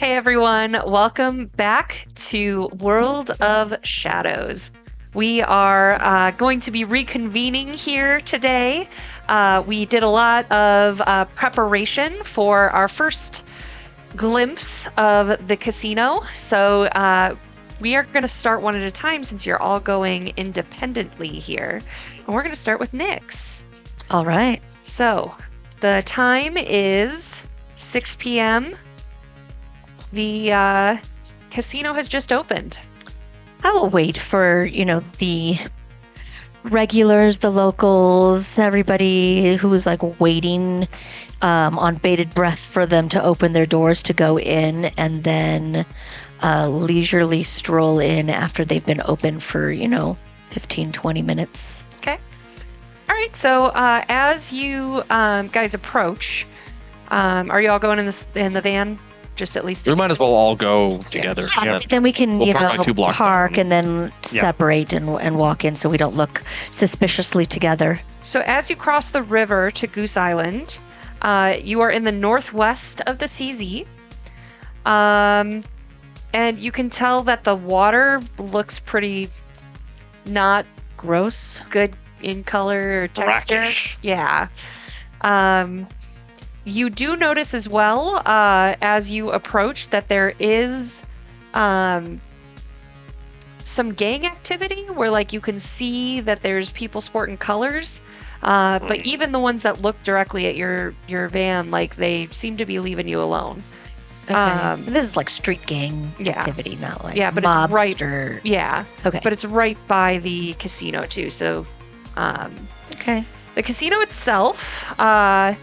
Hey everyone, welcome back to World of Shadows. We are going to be reconvening here today. We did a lot of preparation for our first glimpse of the casino. So we are going to start one at a time since you're all going independently here. And we're going to start with Nyx. All right. So the time is 6 p.m. The casino has just opened. I will wait for, the regulars, the locals, everybody who's like waiting on bated breath for them to open their doors to go in and then leisurely stroll in after they've been open for, 15, 20 minutes. Okay. All right. So as you guys approach, are you all going in the van? Just at least We might as well all go together. Yeah. Then we can, We'll park like 2 blocks park down. and then separate and walk in so we don't look suspiciously together. So as you cross the river to Goose Island, you are in the northwest of the CZ. And you can tell that the water looks pretty not Gross. good in color or texture. Brackish. Yeah. You do notice as well, as you approach, that there is some gang activity where, like, you can see that there's people sporting colors. But even the ones that look directly at your van, like, they seem to be leaving you alone. Okay. This is like street gang yeah. activity, not like Yeah, but mobster. it's right. Yeah. Okay. But it's right by the casino too. So, Okay. the casino itself, as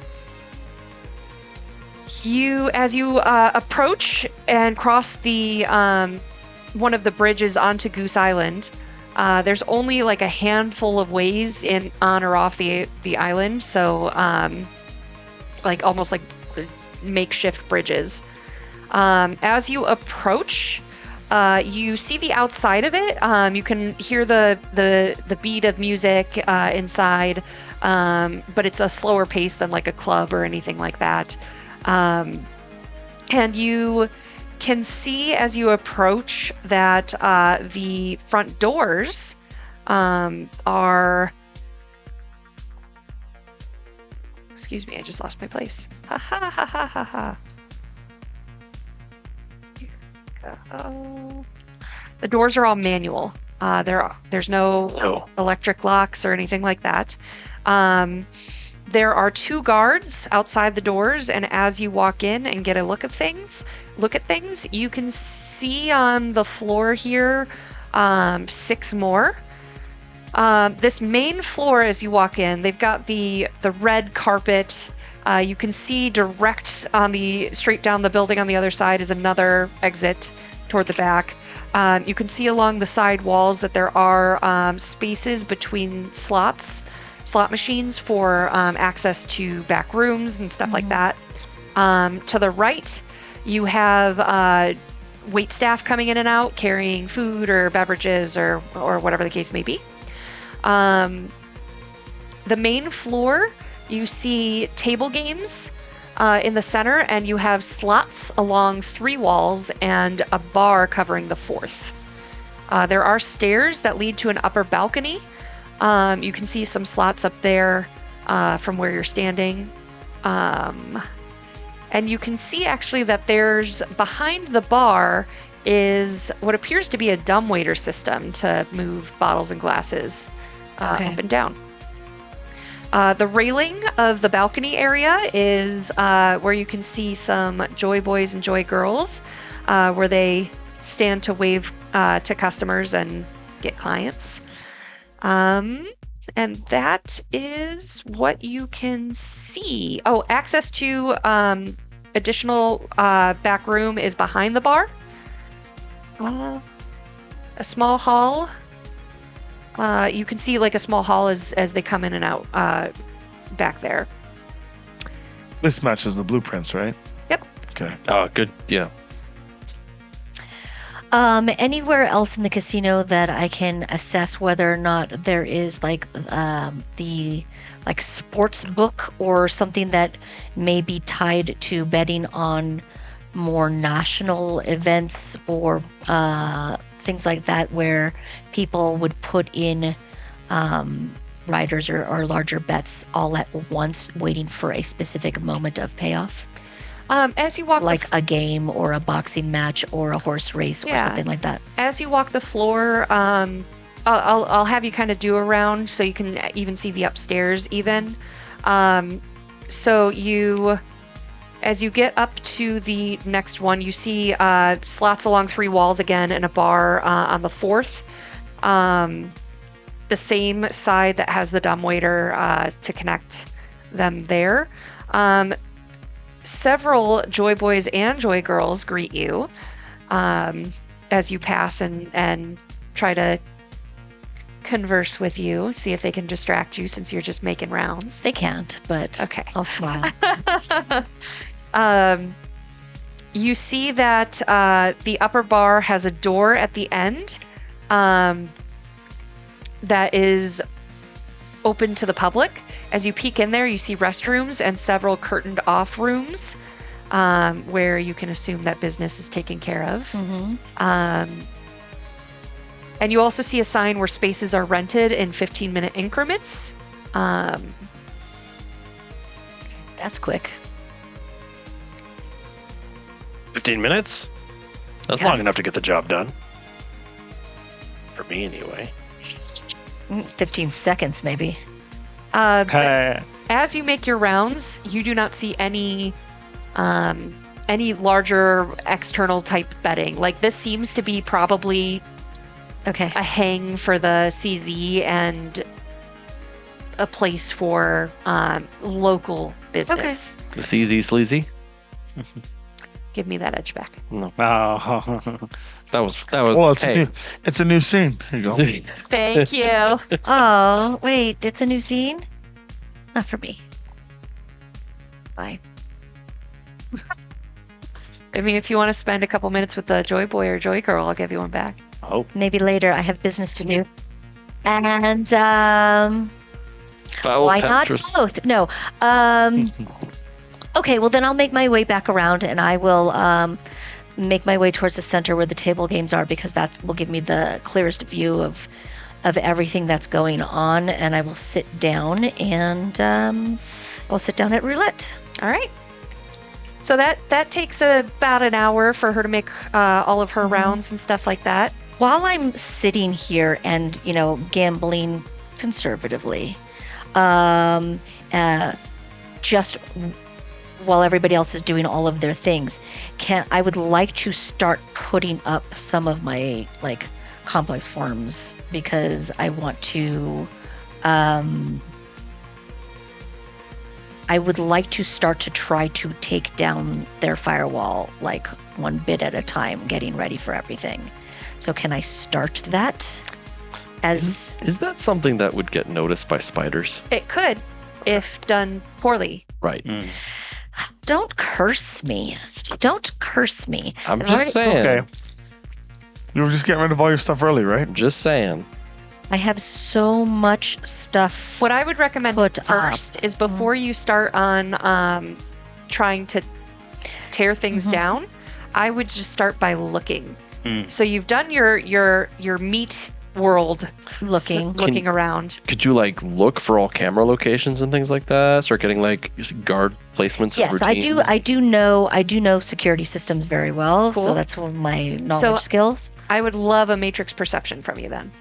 you approach and cross the one of the bridges onto Goose Island, there's only like a handful of ways in on or off the island. So, like almost like makeshift bridges. As you approach, you see the outside of it. You can hear the beat of music inside, but it's a slower pace than like a club or anything like that. And you can see as you approach that the front doors are... Excuse me, I just lost my place. Ha ha ha ha ha ha. Here we go. The doors are all manual. There's no electric locks or anything like that. There are 2 guards outside the doors, and as you walk in and get a look at things, you can see on the floor here 6 more. This main floor, as you walk in, they've got the red carpet. You can see direct straight down the building on the other side is another exit toward the back. You can see along the side walls that there are spaces between slot machines for access to back rooms and stuff like that. To the right, you have wait staff coming in and out, carrying food or beverages or whatever the case may be. The main floor, you see table games in the center, and you have slots along 3 walls and a bar covering the 4th. There are stairs that lead to an upper balcony. You can see some slots up there from where you're standing. And you can see actually that there's behind the bar is what appears to be a dumbwaiter system to move bottles and glasses up and down. The railing of the balcony area is where you can see some Joy Boys and Joy Girls, where they stand to wave to customers and get clients. And that is what you can see. Oh, access to additional back room is behind the bar. A small hall. You can see like a small hall as they come in and out back there. This matches the blueprints, right? Yep. Okay. Good. Yeah. Anywhere else in the casino that I can assess whether or not there is like the like sports book or something that may be tied to betting on more national events or things like that where people would put in riders or larger bets all at once, waiting for a specific moment of payoff, As you walk like a game or a boxing match or a horse race or Yeah. something like that. as you walk the floor, I'll have you kind of do a round so you can even see the upstairs even. So as you get up to the next one, you see slots along 3 walls again and a bar on the 4th. The same side that has the dumbwaiter to connect them there. Several Joy Boys and Joy Girls greet you as you pass and try to converse with you, see if they can distract you since you're just making rounds. They can't, but Okay. I'll smile. You see that the upper bar has a door at the end that is open to the public. As you peek in there, you see restrooms and several curtained off rooms where you can assume that business is taken care of. hmm And you also see a sign where spaces are rented in 15-minute increments. That's quick. 15 minutes? That's Yeah. long enough to get the job done. For me, anyway. 15 seconds, maybe. But as you make your rounds, you do not see any larger external type betting. Like, this seems to be probably Okay. a hang for the CZ and a place for local business. The CZ sleazy? Give me that edge back. No. Oh. That was Well, hey. it's a new scene. Here you go. Thank you. Oh, wait, it's a new scene? Not for me. Bye. I mean, if you want to spend a couple minutes with the Joy Boy or Joy Girl, I'll give you one back. Oh, Maybe later. I have business to do. And foul why temptress. not both? No. Okay, well then I'll make my way back around and I will make my way towards the center where the table games are, because that will give me the clearest view of everything that's going on. And I will sit down and I'll sit down at roulette. All right. So that takes about an hour for her to make all of her rounds and stuff like that. While I'm sitting here and, gambling conservatively, just while everybody else is doing all of their things, I would like to start putting up some of my complex forms, because I want to I would like to start to try to take down their firewall one bit at a time, getting ready for everything. So can I start that? Is that something that would get noticed by spiders? It could, if done poorly. Right. Don't curse me. Don't curse me. I'm I've just already- saying. Okay. You were just getting rid of all your stuff early, right? I'm just saying. I have so much stuff. What I would recommend Put first is before you start on trying to tear things down, I would just start by looking. So you've done your meat world looking around. Could you look for all camera locations and things like that? Start getting guard placements. Yes, and I do. routines? I do know security systems very well. Cool. So that's one of my knowledge skills. I would love a matrix perception from you then.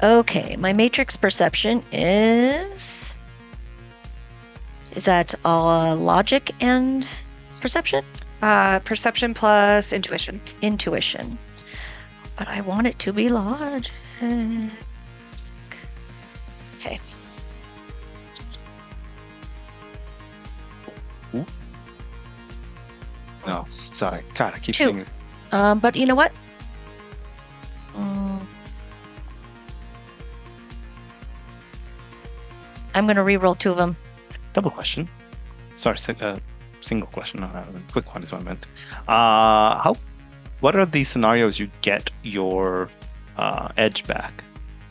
Okay, my matrix perception is that logic and perception? Perception plus intuition. Intuition. But I want it to be logic. Okay. No, sorry. God, I keep 2. thinking. But you know what? I'm gonna re-roll 2 of them. Double question. Sorry, single question. Quick one is what I meant. What are the scenarios you get your edge back?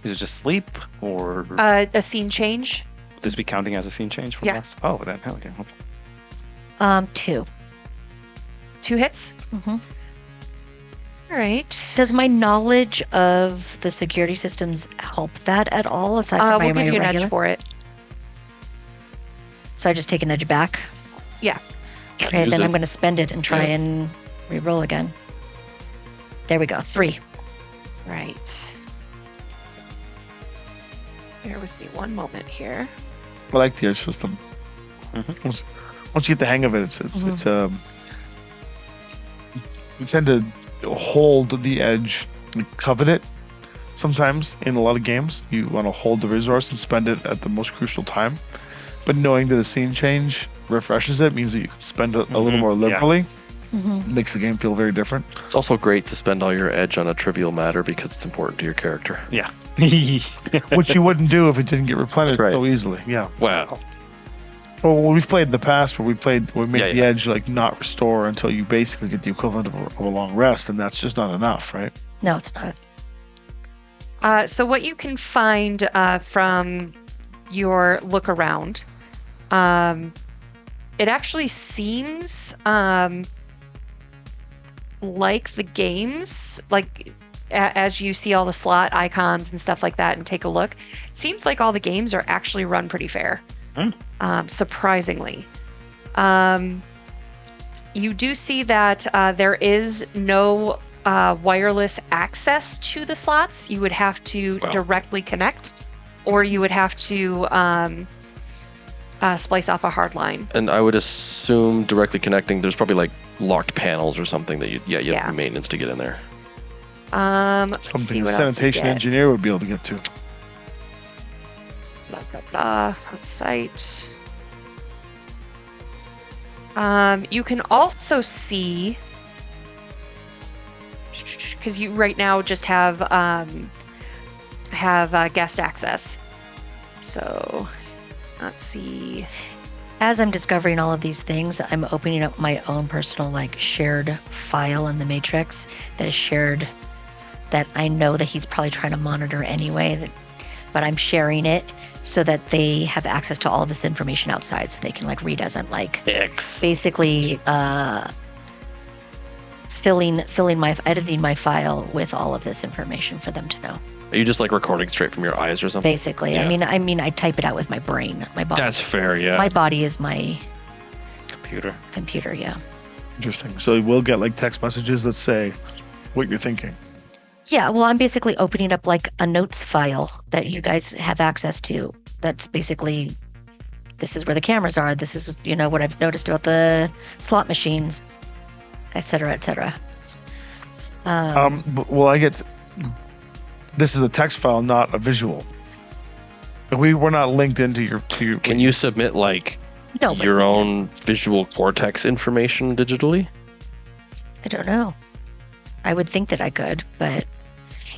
Is it just sleep, or A scene change. would this be counting as a scene change from Yeah. last? Oh, that okay. 2. 2 hits. Mm-hmm. All right. Does my knowledge of the security systems help that at all? Aside from We'll my give you an regular? edge for it. So I just take an edge back. Yeah. Okay, Use then it. I'm going to spend it and try Yeah. and re-roll again. There we go. 3. Right. Bear with me one moment here. I like the edge system. Once you get the hang of it, it's you tend to hold the edge, and covet it. Sometimes in a lot of games, you want to hold the resource and spend it at the most crucial time. But knowing that a scene change refreshes it means that you can spend it a little more liberally. Mm-hmm. Makes the game feel very different. It's also great to spend all your edge on a trivial matter because it's important to your character. Yeah. Which you wouldn't do if it didn't get replenished Right. so easily. Yeah. Wow. Well, we've played in the past where we made Yeah, the edge like not restore until you basically get the equivalent of a long rest, and that's just not enough, right? No, it's not. So what you can find from your look around, it actually seems like the games, like as you see all the slot icons and stuff like that and take a look, it seems like all the games are actually run pretty fair. Surprisingly. You do see that there is no wireless access to the slots. You would have to directly connect, or you would have to splice off a hard line. And I would assume directly connecting, there's probably like locked panels or something that you have to Yeah. do maintenance to get in there. Let's see Something a what else you sanitation get. engineer would be able to get to. Blah, blah, blah. On site. You can also see, because you right now just have guest access. So let's see. As I'm discovering all of these things, I'm opening up my own personal shared file in the Matrix that is shared, that I know that he's probably trying to monitor anyway, but I'm sharing it so that they have access to all of this information outside, so they can read as I'm basically editing my file with all of this information for them to know. Are you just recording straight from your eyes or something? Basically, Yeah. I mean, I type it out with my brain, my body. That's fair, yeah. My body is my Computer. Yeah. Interesting. So we'll get text messages that say what you're thinking. Yeah, well, I'm basically opening up a notes file that you guys have access to. That's basically, this is where the cameras are. This is, what I've noticed about the slot machines, et cetera, et cetera. This is a text file, not a visual. We're not linked into your. Can you submit No, but your own visual cortex information digitally? I don't know. I would think that I could, but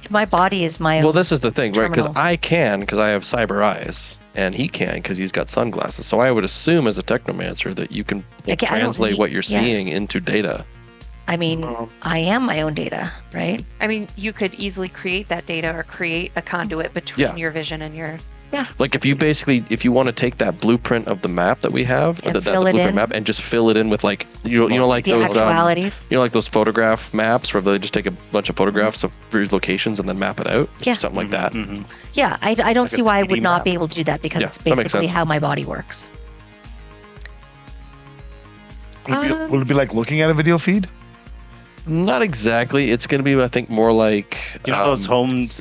if my body is my own. Well, this is the thing, right? Because terminal. I can, because I have cyber eyes, and he can, because he's got sunglasses. So I would assume, as a technomancer, that you can I don't translate need- what you're yeah. seeing into data. I mean, I am my own data, right? I mean, you could easily create that data or create a conduit between Yeah. your vision and your. If you want to take that blueprint of the map that we have, And the fill it blueprint in. map, and just fill it in with The those actualities. those photograph maps where they just take a bunch of photographs of various locations and then map it out. Yeah. Something like that. Mm-hmm. Yeah, I don't Like see a why I 3D would not map. be able to do that because Yeah, it's that makes basically sense. how my body works. Will it be like looking at a video feed? Not exactly. It's going to be, I think, more like Those homes,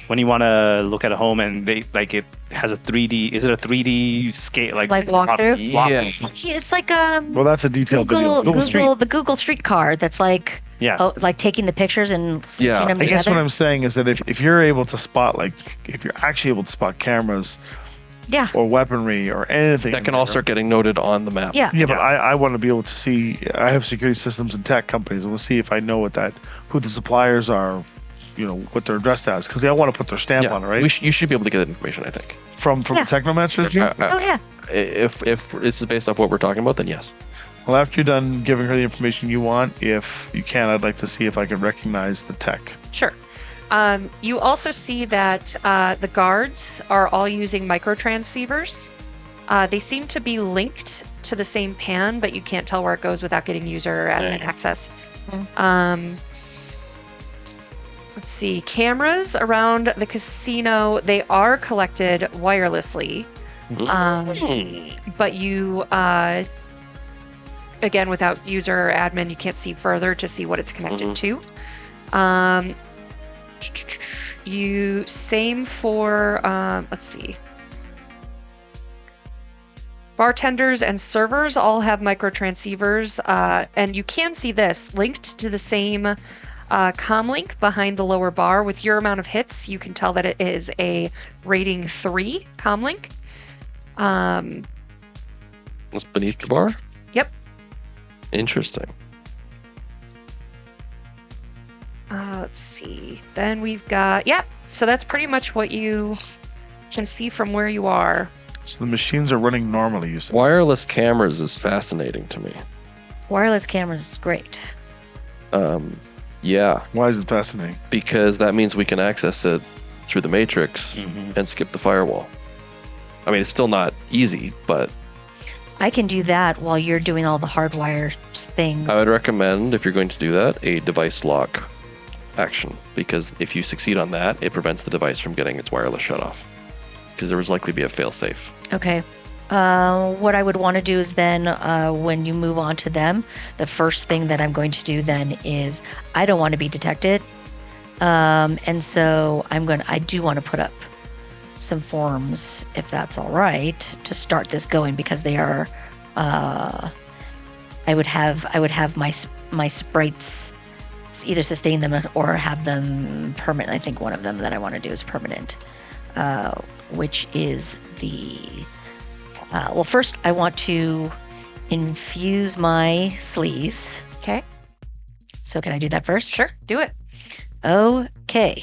when you want to look at a home and they it has a 3D. Is it a 3D scale? Like walkthrough? Yeah. It's like Well, that's a detailed video. the Google Streetcar that's Yeah. taking the pictures and stitching Yeah. them I guess together. what I'm saying is that if you're able to spot if you're actually able to spot cameras Yeah. or weaponry or anything that can all start getting noted on the map. Yeah. Yeah, but I want to be able to see. I have security systems and tech companies, and we'll see if I know who the suppliers are, what they're addressed as, because they all want to put their stamp on it, right? You should be able to get that information, I think. From Yeah. the Technomancer's view. Oh yeah. If this is based off what we're talking about, then yes. Well, after you're done giving her the information you want, if you can, I'd like to see if I can recognize the tech. Sure. You also see that the guards are all using microtransceivers. They seem to be linked to the same pan, but you can't tell where it goes without getting user or admin access. Let's see. Cameras around the casino, they are collected wirelessly. But you, again, without user or admin, you can't see further to see what it's connected to. Same for, let's see. Bartenders and servers all have microtransceivers, and you can see this linked to the same comm link behind the lower bar. With your amount of hits, you can tell that it is a rating 3 comm link. It's beneath the bar? Yep. Interesting. Let's see. Then we've got, so that's pretty much what you can see from where you are. So the machines are running normally, you said. Wireless cameras is fascinating to me. Wireless cameras is great. Yeah, Why is it fascinating? because that means we can access it through the matrix and skip the firewall. I mean, it's still not easy, but I can do that while you're doing all the hardwire things. I would recommend, if you're going to do that, a device lock action, because if you succeed on that, it prevents the device from getting its wireless shut off, because there was likely to be a fail-safe. Okay. What I would want to do is then, when you move on to them, the first thing that I'm going to do then is I don't want to be detected. And so I do want to put up some forms, if that's all right, to start this going, because they are, I would have my sprites either sustain them or have them permanent. I think one of them that I want to do is permanent, which is the, well, first I want to infuse my sleaze. Okay. So can I do that first? Sure. Do it. Okay.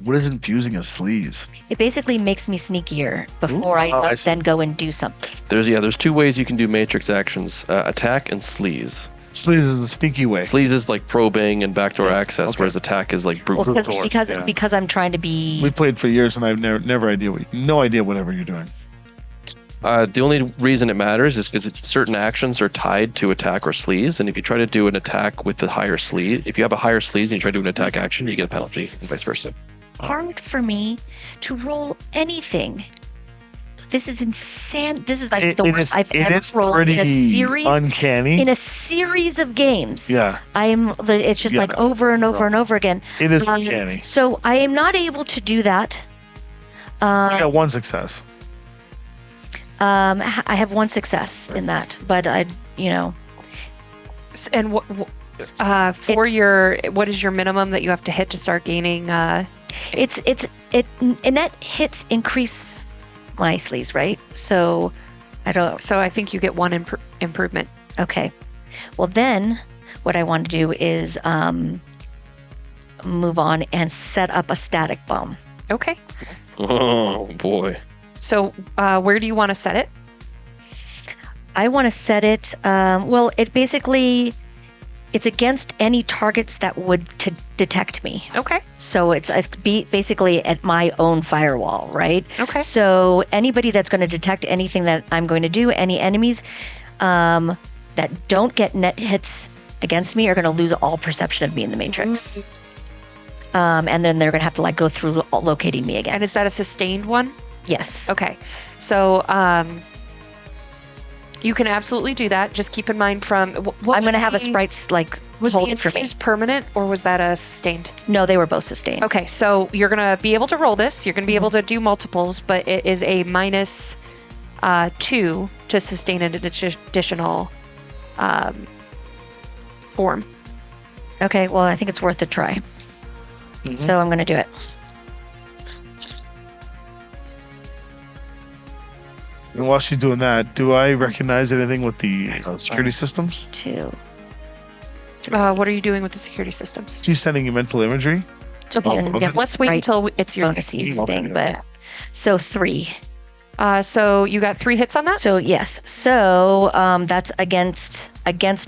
What is infusing a sleaze? It basically makes me sneakier before I see. then go and do something. There's two ways you can do matrix actions: attack and sleaze. Sleaze is the sneaky way. Sleaze is like probing and backdoor access, Okay. whereas attack is like brute Well, force. because I'm trying to be. We played for years, and I've no idea whatever you're doing. The only reason it matters is because certain actions are tied to attack or sleaze, and if you try to do an attack with the higher sleaze, if you have a higher sleaze and you try to do an attack action, you get a penalty, and vice versa. Hard for me to roll anything. This is insane. This is like the worst I've ever rolled in a series. Uncanny. In a series of games. Yeah. It's just like over and over and over again. It is uncanny. So I am not able to do that. You got one success. I have one success in that, but And what is your minimum that you have to hit to start gaining? net hits increase my sleaze, right? So I don't. So I think you get one improvement. Okay. Well, then what I want to do is move on and set up a static bomb. Okay. Oh boy. So where do you want to set it? I want to set it. Well, it's against any targets that would detect me. Okay. So it's basically at my own firewall, right? Okay. So anybody that's going to detect anything that I'm going to do, any enemies that don't get net hits against me are going to lose all perception of me in the matrix. And then they're going to have to go through locating me again. And is that a sustained one? Yes. Okay. So you can absolutely do that. Just keep in mind I'm going to have a sprites was hold the it for me. infused permanent or was that a sustained? No, they were both sustained. Okay, so you're going to be able to roll this. You're going to be able to do multiples, but it is a minus 2 to sustain an additional form. Okay, well, I think it's worth a try. So I'm going to do it. And while she's doing that, do I recognize anything with the security systems? 2. What are you doing with the security systems? She's sending you mental imagery. Yeah, Let's wait until it's your bonusy thing, but so 3. So you got 3 hits on that? So yes. So that's against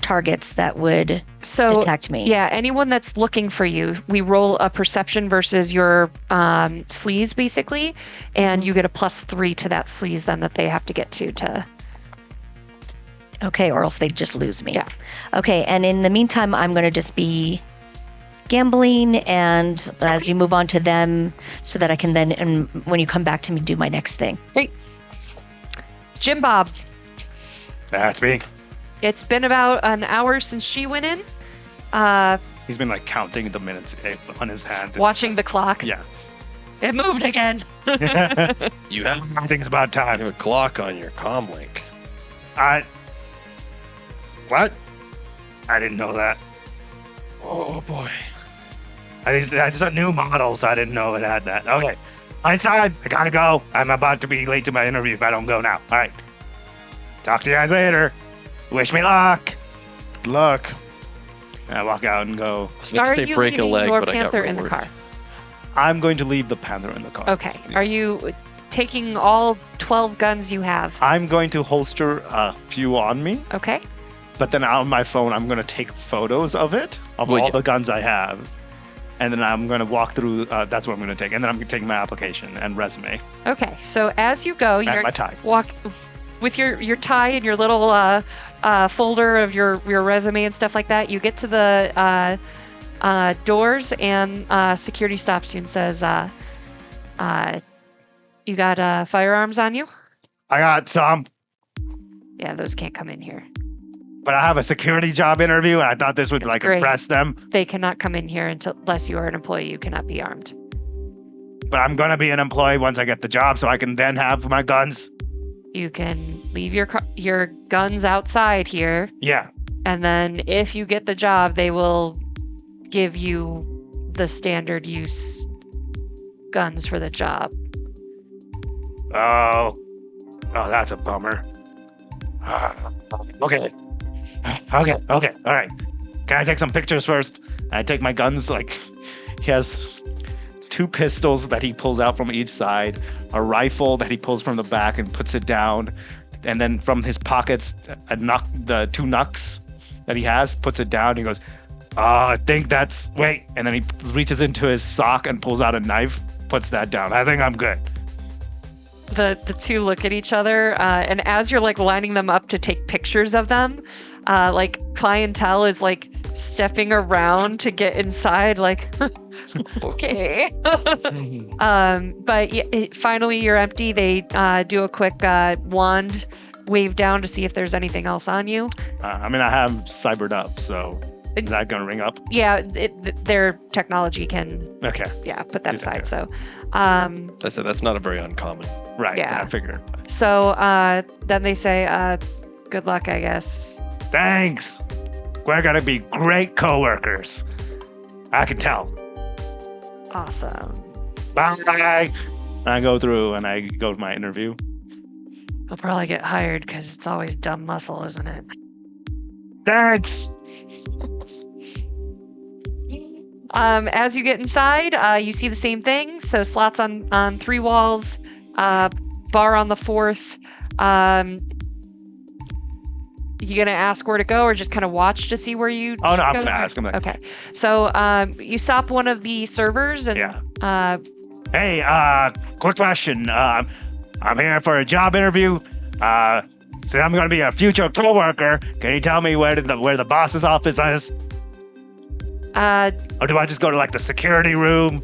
targets that would detect me. Yeah, anyone that's looking for you, we roll a perception versus your sleaze basically, and you get a +3 to that sleaze then that they have to get to Okay, or else they'd just lose me. Yeah. Okay, and in the meantime, I'm going to just be gambling, and as you move on to them, so that I can then, and when you come back to me, do my next thing. Great. Jim Bob, That's me. it's been about an hour since she went in. He's been like counting the minutes on his hand. Watching the clock. Yeah. It moved again. You have, I think it's about time. you have a clock on your comm link. What? I didn't know that. Oh boy. I just a new model, so I didn't know it had that. Okay. Einstein, I gotta go. I'm about to be late to my interview if I don't go now. All right. Talk to you guys later. Wish me luck. Good luck. And I walk out and go. I was about to Are say you break a leaving leg, your but I got Panther in the rewarded. car? I'm going to leave the Panther in the car. Okay. Are you taking all 12 guns you have? I'm going to holster a few on me, Okay. but then on my phone, I'm going to take photos of it, of Well, all yeah. the guns I have. And then I'm going to walk through, that's what I'm going to take. And then I'm going to take my application and resume Okay. So as you go, and you're my tie. walk with your tie and your little folder of your resume and stuff like that. You get to the doors, and security stops you and says, "You got firearms on you?" I got some, Yeah, those can't come in here. but I have a security job interview, and I thought this would That's like great. impress them. They cannot come in here unless you are an employee. You cannot be armed. But I'm going to be an employee once I get the job, so I can then have my guns. You can leave your guns outside here, Yeah. and then if you get the job, they will give you the standard use guns for the job. Oh, that's a bummer. Okay. Okay. All right. Can I take some pictures first? I take my guns. Like, he has 2 pistols that he pulls out from each side, a rifle that he pulls from the back and puts it down, and then from his pockets, the 2 knucks that he has, puts it down. He goes, I think that's wait, and then he reaches into his sock and pulls out a knife, puts that down. I think I'm good. The two look at each other, and as you're like lining them up to take pictures of them, like clientele is like stepping around to get inside, like okay. But finally you're empty. They do a quick wand wave down to see if there's anything else on you. I mean, I have cybered up, so is that gonna ring up? Yeah, their technology can Okay, put that It's aside. okay. So I said that's not a very uncommon. right. Yeah. I figured. so then they say good luck, I guess. Thanks. We're gonna be great coworkers. I can tell. Awesome. Bye. I go through and I go to my interview. I'll probably get hired because it's always dumb muscle, isn't it? Thanks. As you get inside, you see the same thing. So slots on 3 walls, bar on the 4th. You gonna ask where to go, or just kind of watch to see where you? Oh no, I'm go? gonna ask him. Like, Okay. So you stop one of the servers, and Yeah. Hey, quick question. I'm here for a job interview. So I'm gonna be a future coworker. Can you tell me where the boss's office is? Or do I just go to like the security room?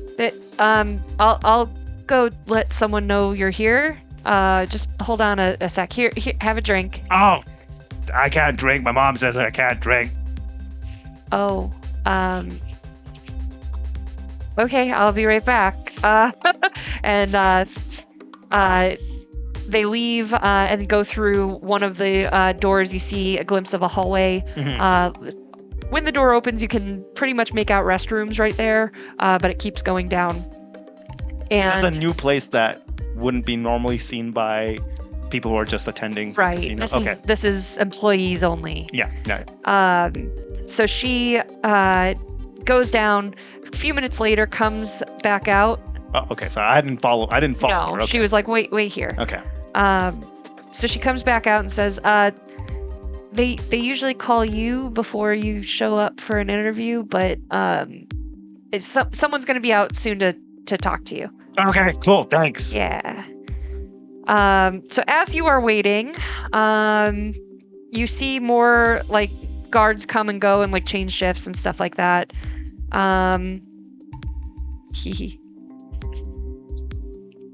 I'll go let someone know you're here. Just hold on a sec. Here, have a drink. Oh, I can't drink. My mom says I can't drink. Oh, okay, I'll be right back. And they leave and go through one of the doors. You see a glimpse of a hallway. When the door opens, you can pretty much make out restrooms right there, but it keeps going down. This is And a new place that wouldn't be normally seen by people who are just attending. the right, casino. this Okay. this is employees only. Yeah. No. So she goes down. A few minutes later, comes back out. Oh, okay. So I didn't follow. No, her. Okay. she was like, wait here. Okay. So she comes back out and says, they usually call you before you show up for an interview, but someone's going to be out soon to talk to you. Okay. Cool. Thanks. Yeah. So as you are waiting, You see more like guards come and go and like change shifts and stuff like that.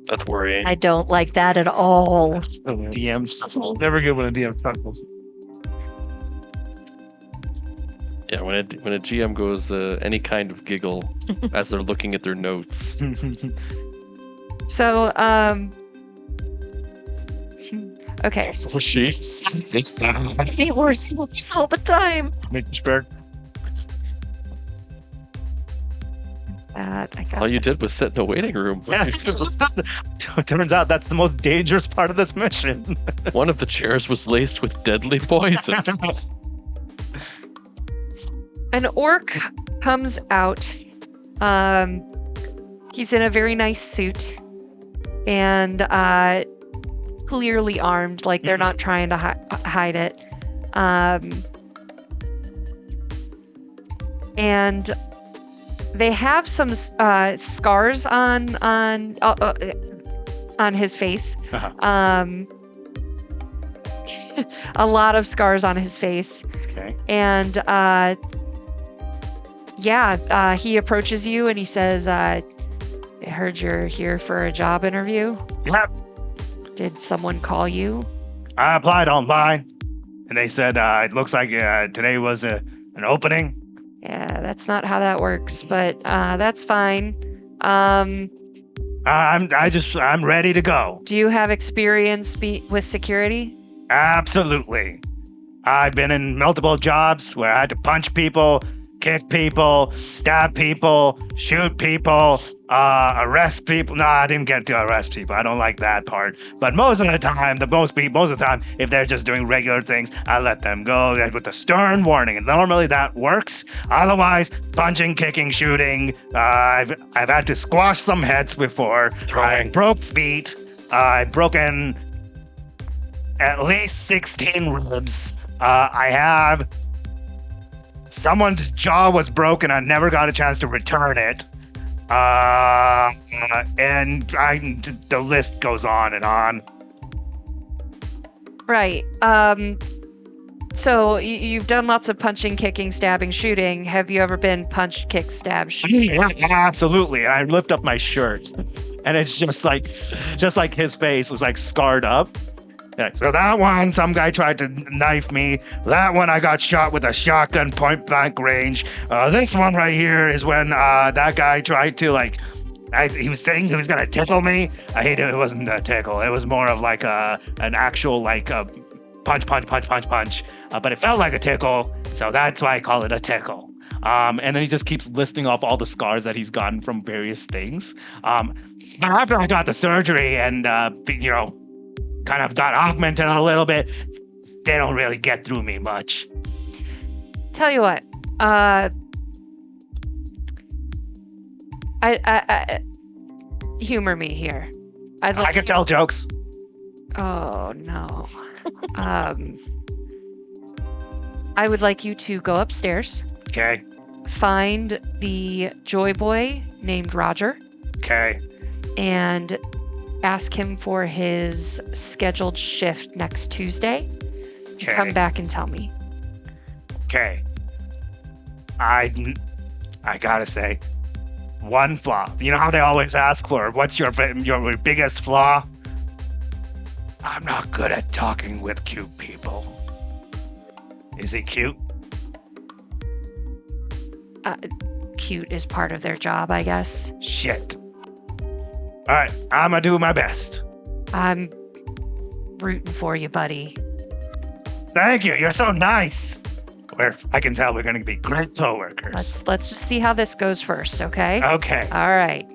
That's worrying. I don't like that at all. DMs. Never good when a DM chuckles. Yeah, when a GM goes any kind of giggle as they're looking at their notes. So, okay. Oh, sheesh. He worse all the time. Make me scared. I got All you did was sit in the waiting room. Turns out that's the most dangerous part of this mission. One of the chairs was laced with deadly poison. An orc comes out. He's in a very nice suit and clearly armed, like they're not trying to hide it. And they have some scars on his face. Uh-huh. A lot of scars on his face. Okay. And he approaches you and he says, I heard you're here for a job interview. Yep. Did someone call you? I applied online, and they said it looks like today was an opening. Yeah, that's not how that works, but that's fine. I'm ready to go. Do you have experience with security? Absolutely. I've been in multiple jobs where I had to punch people, kick people, stab people, shoot people, arrest people. No, I didn't get to arrest people. I don't like that part. But most of the time, if they're just doing regular things, I let them go with a stern warning. And normally that works. Otherwise, punching, kicking, shooting. I've had to squash some heads before. I broke feet. I've broken at least 16 ribs. I have someone's jaw was broken. I never got a chance to return it. The list goes on and on. Right. So you've done lots of punching, kicking, stabbing, shooting. Have you ever been punch, kick, stab, shoot? Yeah, absolutely. I lift up my shirt, and it's just like his face was like scarred up. Yeah, so that one, some guy tried to knife me. That one, I got shot with a shotgun point blank range. This one right here is when that guy tried to he was saying he was gonna tickle me. It wasn't a tickle. It was more of like an actual punch. But it felt like a tickle, so that's why I call it a tickle. And then he just keeps listing off all the scars that he's gotten from various things. But after I got the surgery and kind of got augmented a little bit, they don't really get through me much. Tell you what, I humor me here. I can tell jokes. Oh no. I would like you to go upstairs, Okay. find the Joy Boy named Roger, Okay. and ask him for his scheduled shift next Tuesday. Okay. Come back and tell me. Okay. I gotta say, one flaw. You know how they always ask for what's your biggest flaw? I'm not good at talking with cute people. Is he cute? Cute is part of their job, I guess. Shit. All right, I'm gonna do my best. I'm rooting for you, buddy. Thank you. You're so nice. I can tell we're gonna be great coworkers. Let's just see how this goes first, okay? Okay. All right.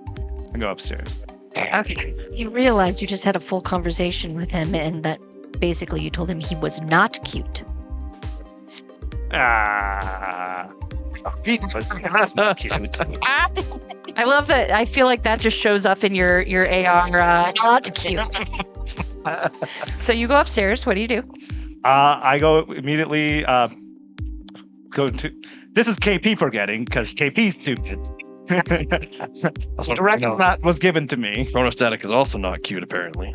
I go upstairs. Okay. You realized you just had a full conversation with him and that basically you told him he was not cute. He was not cute. I love that. I feel like that just shows up in your AR. Not cute. So you go upstairs. What do you do? I go immediately. This is KP forgetting because KP's stupid. Direction that was given to me. Chronostatic is also not cute, apparently.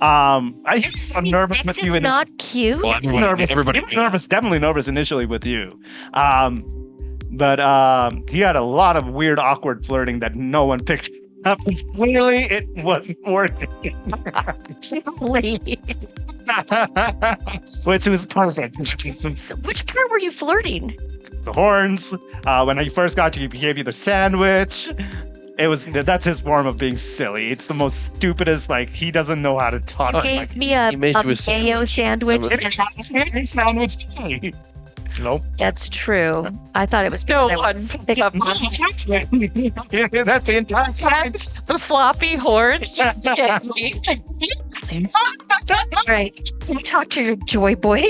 He was so nervous with you. It's not cute. Well, He was nervous, definitely nervous initially with you. But he had a lot of weird, awkward flirting that no one picked up. Clearly, it wasn't working. Which was perfect. So which part were you flirting? The horns. When I first got you, he gave you the sandwich. That's his form of being silly. It's the most stupidest. Like he doesn't know how to talk. He gave me a He made you a mayo sandwich. Any sandwich. Nope. That's true. I thought it was No because I one was picked up on That's the entire time. the floppy horns. All right. Can you talk to your joy boy?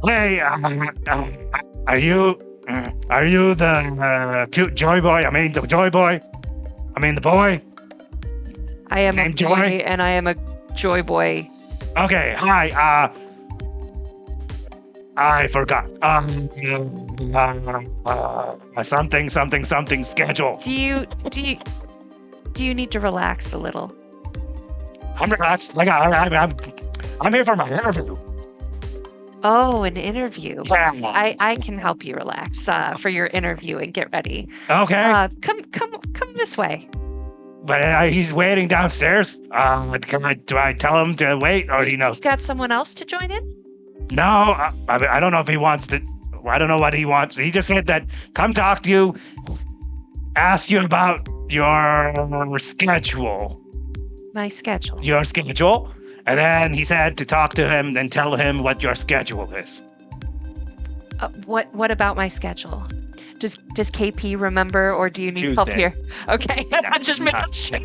Hey, are you the cute joy boy? I mean, the joy boy. I mean, the boy. I am a Name joy, Joy? and I am a joy boy. Okay, hi. I forgot. Something schedule. Do you need to relax a little? I'm relaxed. Like I'm here for my interview. Oh, an interview. Yeah. I can help you relax for your interview and get ready. Okay, Come this way. but he's waiting downstairs. Do I tell him to wait, or he knows? You got someone else to join in? No, I don't know if he wants to. I don't know what he wants. He just said that come talk to you, ask you about your schedule. My schedule. And then he said to talk to him and tell him what your schedule is. What about my schedule? Does KP remember, or do you need help Tuesday. here? Okay, I'm just making sure.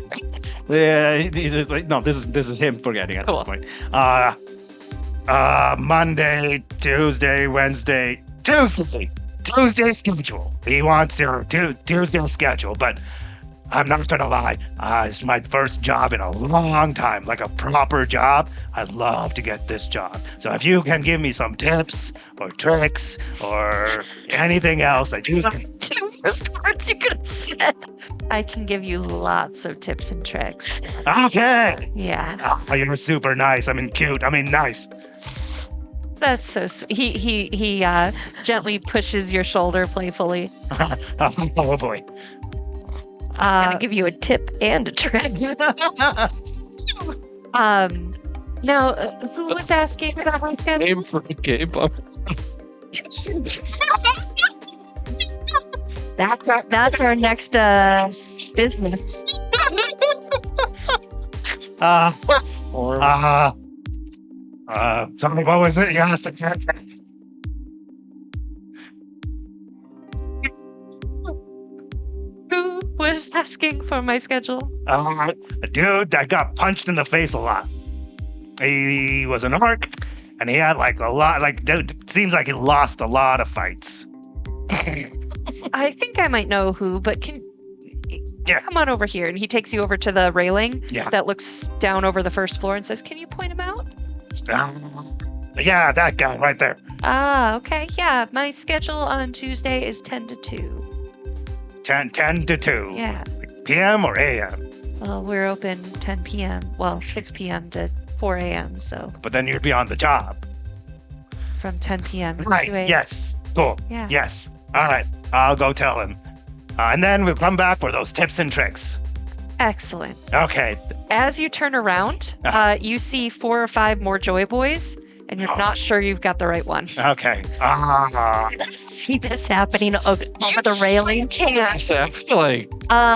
Yeah, he's like, no, this is him forgetting at Cool. this point. Monday, Tuesday, Wednesday, Tuesday schedule. He wants your Tuesday schedule, but I'm not gonna lie. It's my first job in a long time, like a proper job. I'd love to get this job. So if you can give me some tips or tricks or anything else, Two first words you could have said. I can give you lots of tips and tricks. Okay. Yeah, Oh, you're super nice. I mean, cute. I mean, nice. that's so sweet. He gently pushes your shoulder playfully. Oh boy. I was gonna give you a tip and a trick. Now, who was asking about my schedule? Aim for a game bomb. That's our next business. Sorry, what was it? You asked the Who was asking for my schedule? a dude that got punched in the face a lot. He was an orc, and he had like a lot. Like, dude, seems like he lost a lot of fights. I think I might know who, but Yeah. come on over here. And he takes you over to the railing Yeah. that looks down over the first floor and says, "Can you point him out?" Yeah, that guy right there. Ah, okay. Yeah, my schedule on Tuesday is 10 to 2. 10 to 2. Yeah. PM or AM? Well, we're open 10 p.m. Well, 6 p.m. to 4 a.m. So But then you'd be on the job. from 10 p.m. to Right. 2 a.m. Yes. Cool. Yeah. Yes. All right. I'll go tell him. And then we'll come back for those tips and tricks. Excellent. Okay. As you turn around, you see 4 or 5 more Joy Boys, and you're not sure you've got the right one. Okay. See this happening over the railing. I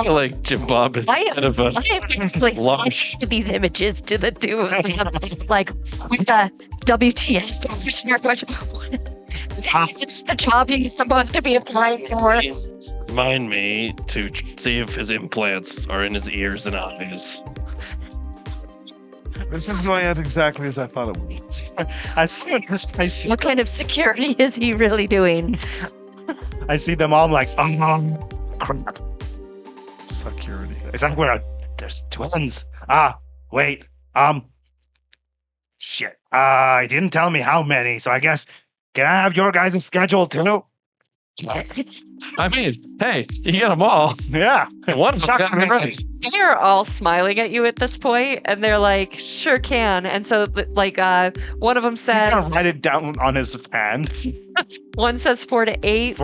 feel like Jim Bob is kind of a I have basically launch. sent these images to the two of them, like with the WTF question. This is the job you're supposed to be applying for. Remind me to see if his implants are in his ears and eyes. This is going out exactly as I thought it would. I see What kind of security is he really doing? them all like, crap. Security. Is that where there's twins? Wait. Shit. He didn't tell me how many, so I guess, can I have your guys' schedule too? I mean, hey, you get them all. Yeah. And one of them got me right. They're all smiling at you at this point, and they're like, "Sure can." And so, like, one of them He's gonna says, write it down on his hand. one says 4 to 8.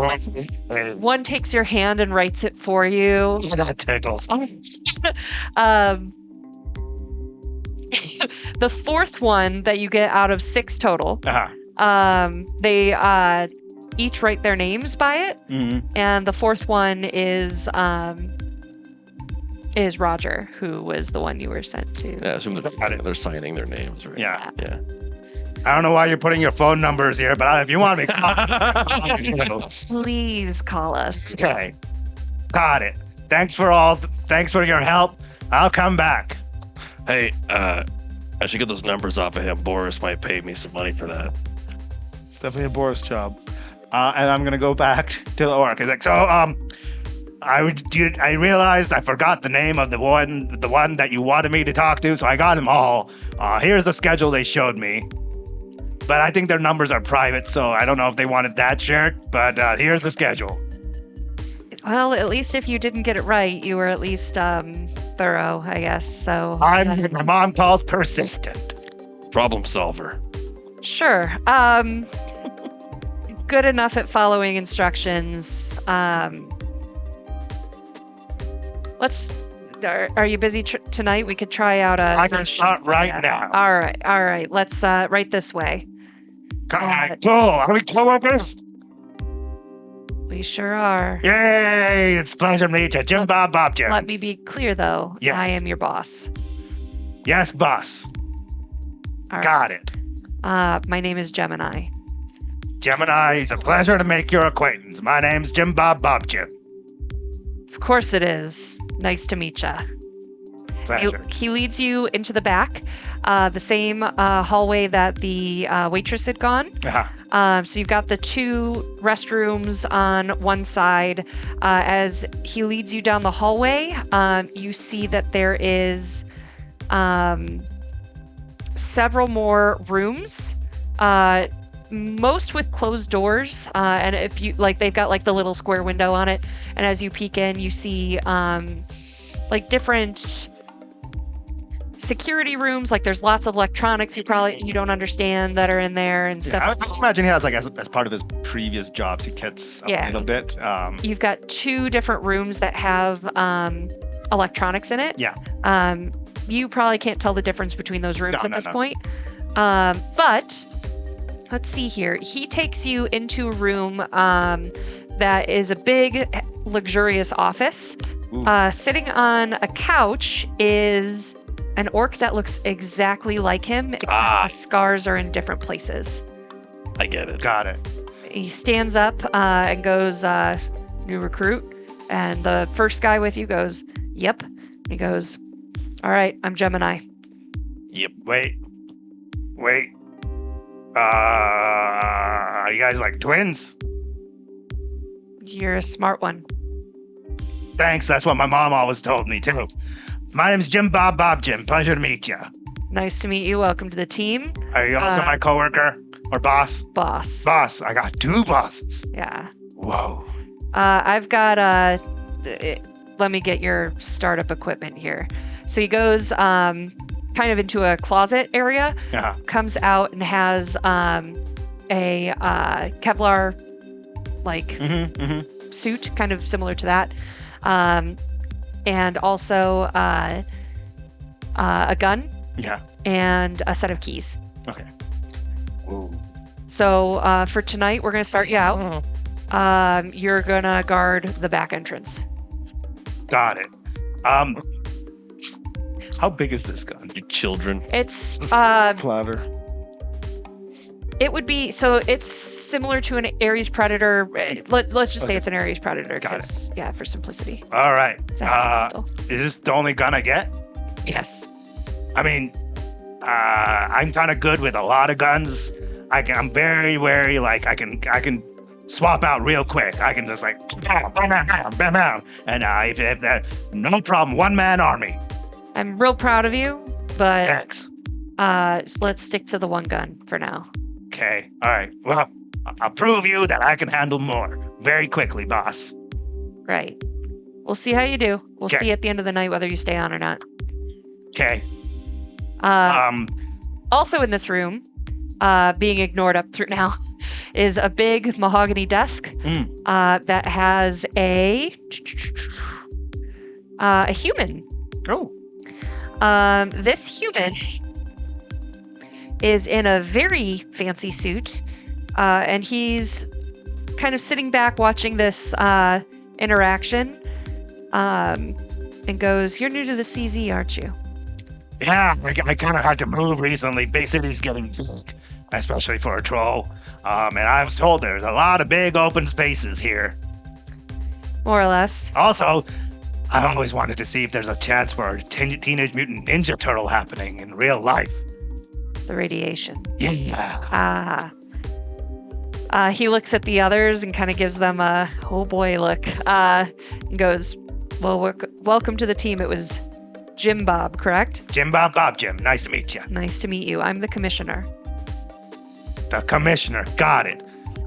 One takes your hand and writes it for you. That tickles. The fourth one that you get out of 6 total, Uh-huh. they each write their names by it, and the fourth one is Roger, who was the one you were sent to. Yeah, I assume they're signing their names, right? Yeah. Yeah. I don't know why you're putting your phone numbers here, but if you want me, Please call us. okay. Got it. Thanks for your help. I'll come back. Hey, I should get those numbers off of him. Boris might pay me some money for that. It's definitely a Boris job. And I'm gonna go back to the orc. He's like, so, I realized I forgot the name of the one that you wanted me to talk to, so I got them all. Here's the schedule they showed me. But I think their numbers are private, so I don't know if they wanted that shared, but here's the schedule. Well, at least if you didn't get it right, you were at least thorough, I guess. So I'm what my mom calls persistent. Problem solver. sure. Good enough at following instructions. Are you busy tonight? We could try out a. I can start right now. All right. Let's right this way. Cool. Are we coworkers? We sure are. Yay! It's a pleasure to meet you, Jim Bob Jim. Let me be clear, though. Yes. I am your boss. Yes, boss. All right. Got it. My name is Gemini. Gemini, it's a pleasure to make your acquaintance. My name's Jim Bob Jim. Of course it is. Nice to meet ya. Pleasure. He leads you into the back, the same hallway that the waitress had gone. Uh-huh. So you've got the 2 restrooms on one side. As he leads you down the hallway, you see that there is several more rooms, most with closed doors. And if you they've got like the little square window on it. And as you peek in, you see like different security rooms. Like there's lots of electronics you don't understand that are in there and stuff. I imagine he has as part of his previous jobs, he gets a little bit. You've got 2 different rooms that have electronics in it. Yeah. You probably can't tell the difference between those rooms at this point. But let's see here. He takes you into a room that is a big, luxurious office. Sitting on a couch is an orc that looks exactly like him, except the scars are in different places. I get it. Got it. He stands up and goes, new recruit. And the first guy with you goes, yep. And he goes, all right, I'm Gemini. Yep. Wait. Are you guys like twins? You're a smart one. Thanks, that's what my mom always told me too. My name's Jim Bob Jim. Pleasure to meet you. Nice to meet you. Welcome to the team. Are you also my coworker or boss? Boss. Boss. I got 2 bosses. Yeah. Whoa. I've got let me get your startup equipment here. So he goes kind of into a closet area, comes out and has a Kevlar suit, kind of similar to that. And also a gun. Yeah. And a set of keys. Okay. Ooh. So for tonight, we're going to start you out. You're going to guard the back entrance. Got it. How big is this gun? You children. It's Platter. it would be it's similar to an Ares Predator. Let's just say it's an Ares Predator. Got it. Yeah, for simplicity. All right. It's a heavy pistol. Is this the only gun I get? Yes. I mean, I'm kind of good with a lot of guns. I'm very wary. Like I can swap out real quick. I can just like bam, bam, bam, bam, bam. And if that, no problem. 1-man army. I'm real proud of you, but Thanks. let's stick to the one gun for now. Okay. All right. Well, I'll prove you that I can handle more. very quickly, boss. Right. We'll see how you do. We'll Okay. see at the end of the night whether you stay on or not. Okay. Also in this room, being ignored up through now, is a big mahogany desk that has a human. Oh. This human is in a very fancy suit, and he's kind of sitting back watching this interaction, and goes, "You're new to the CZ, aren't you?" Yeah, I kind of had to move recently. Bay City's getting big, especially for a troll. And I was told there's a lot of big open spaces here. More or less. Also, I always wanted to see if there's a chance for a Teenage Mutant Ninja Turtle happening in real life. The radiation. Yeah. He looks at the others and kind of gives them a oh boy look. And goes, "Well, welcome to the team. It was Jim Bob, correct?" Jim Bob Jim. Nice to meet you. Nice to meet you. I'm the commissioner. The commissioner. Got it.